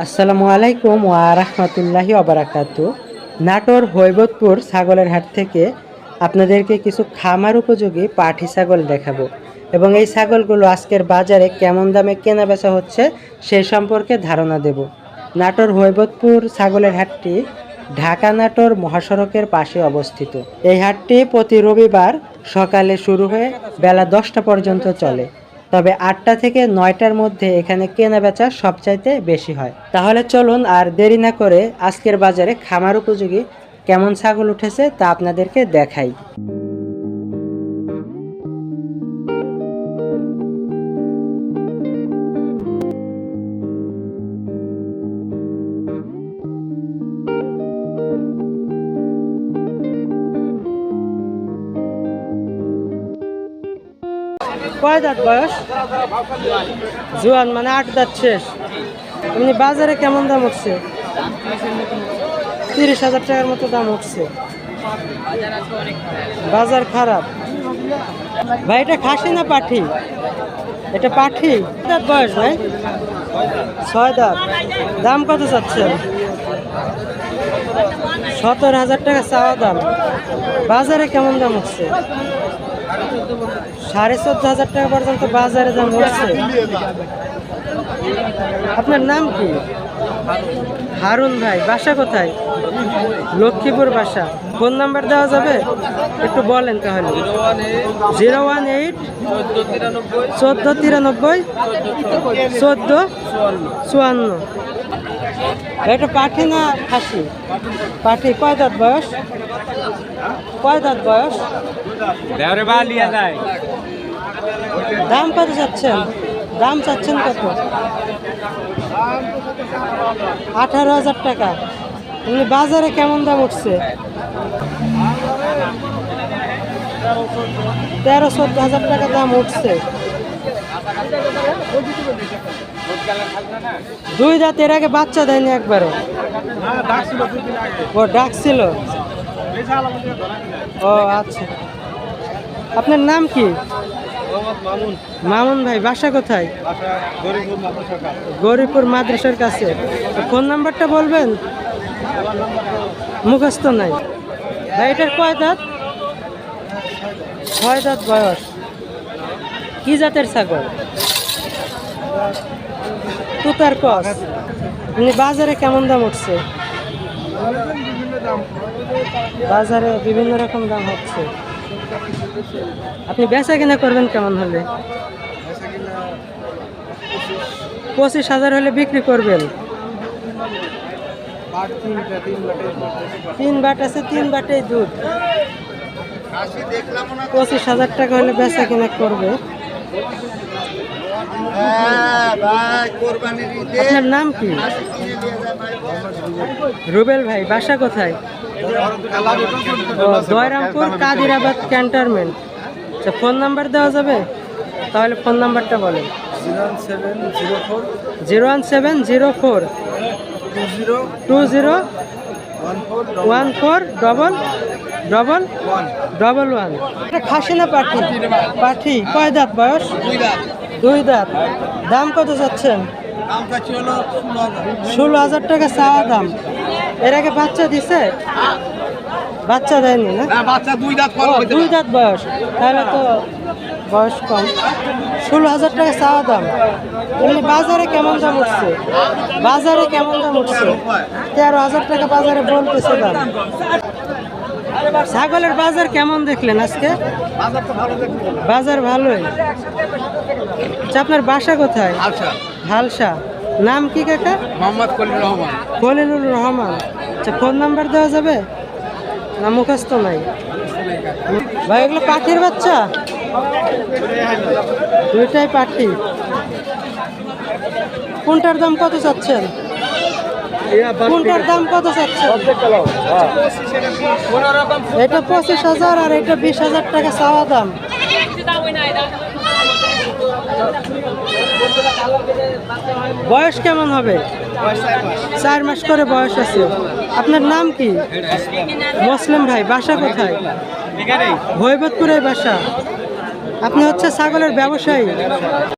আসসালামু আলাইকুম ওয়া রাহমাতুল্লাহি ওয়া বারাকাতু। নাটোর হৈবতপুর ছাগলের হাট থেকে আপনাদেরকে কিছু খামার উপযোগী পাঠি ছাগল দেখাবো এবং এই ছাগলগুলো আজকের বাজারে কেমন দামে কেনা বেচা হচ্ছে সেই সম্পর্কে ধারণা দেব। নাটোর হৈবতপুর ছাগলের হাটটি ঢাকা নাটোর মহাসড়কের পাশে অবস্থিত। এই হাটটি প্রতি রবিবার সকালে শুরু হয়ে বেলা 10টা পর্যন্ত চলে, তবে 8টা থেকে 9টার মধ্যে এখানে কেনা বেচা সবচাইতে বেশি হয়। তাহলে চলুন আর দেরি না করে আজকের বাজারে খামার উপযোগী কেমন ছাগল উঠেছে তা আপনাদেরকে দেখাই। কয় দাঁত বয়স? জোয়ান, মানে 8 দাঁত শেষ। এমনি বাজারে কেমন দাম উঠছে? 30,000 টাকার মতো দাম উঠছে। বাজার খারাপ। ভাই এটা খাসি না পাঠি? এটা পাঠি। দাঁত বয়স ভাই? 6 দাঁত। দাম কত চাচ্ছেন? 17,000 টাকা চাওয়া দাম। বাজারে কেমন দাম উঠছে? 14,500 টাকা পর্যন্ত বাজারে দাম উঠছে। আপনার নাম কি? হারুন ভাই। বাসা কোথায়? লক্ষ্মীপুর বাসা। ফোন নাম্বার দেওয়া যাবে? একটু বলেন তাহলে। 018 1493 1454। এটা পাঠি না খাসি? পাঠি। কয় দাঁত বয়স? কয় দাঁত বয়স? দাম কত চাচ্ছেন? দাম চাচ্ছেন কত? 18,000 টাকা। এমনি বাজারে কেমন দাম উঠছে? 13-14,000 টাকা দাম উঠছে। 2 দাঁত। এর আগে বাচ্চা দেয়নি একবারও? ও ডাকছিল। ও আচ্ছা। আপনার নাম কি? মামুন ভাই। বাসা কোথায়? গরিপুর মাদ্রাসার কাছে। ফোন নাম্বারটা বলবেন? মুখস্থ নাই ভাই। এটার কয় দাঁত? 6 দাঁত বয়স। কি জাতের ছাগল? তুতার ক্রস। বাজারে কেমন দাম উঠছে? বাজারে বিভিন্ন রকম দাম হচ্ছে। আপনি বেচা কিনা করবেন কেমন হলে? 25,000 হলে বিক্রি করবেন। 3 বাট আছে, 3 বাটেই দুধ। 25,000 টাকা হলে বেচা কিনা করবে। আপনার নাম কি? রুবেল ভাই। বাসা কোথায়? দয়রামপুর কাদিরাবাদ ক্যান্টনমেন্ট। আচ্ছা, ফোন নাম্বার দেওয়া যাবে? তাহলে ফোন নাম্বারটা বলেন। 01704 201411 এটা খাসি না পাঠি? পাঠি। কয় দাঁত বয়স? 2 দাঁত। দাম কত চাচ্ছেন? 16,000 টাকা চাওয়া দাম। এর আগে বাচ্চা দিছে? বাচ্চা দেয়নি না? 2 দাঁত বয়স। তাহলে তো বয়স কম। 16,000 টাকা চাওয়া দাম। এমনি বাজারে কেমন দাম উঠছে? বাজারে কেমন দাম উঠছে? 13,000 টাকা বাজারে বলতেছে দাম। ছাগলের বাজার কেমন দেখলেন আজকে? বাজার ভালোই। আচ্ছা, আপনার বাসা কোথায়? হালসা। নাম কি কাকা? মোহাম্মদ খলিলুর রহমান। আচ্ছা, ফোন নাম্বার দেওয়া যাবে না মুখস্থ নাই? ভাই এগুলো পাখির বাচ্চা? দুইটাই পাখি। কোনটার দাম কত চাচ্ছেন? কোনটার দাম কত চাচ্ছেন? এটা 25,000 আর এটা 20,000 টাকা চাওয়া দাম। বয়স কেমন হবে? 4 মাস করে বয়স আছে। আপনার নাম কি? মুসলিম ভাই। বাসা কোথায়? হৈবতপুরে বাসা। আপনি হচ্ছে ছাগলের ব্যবসায়ী?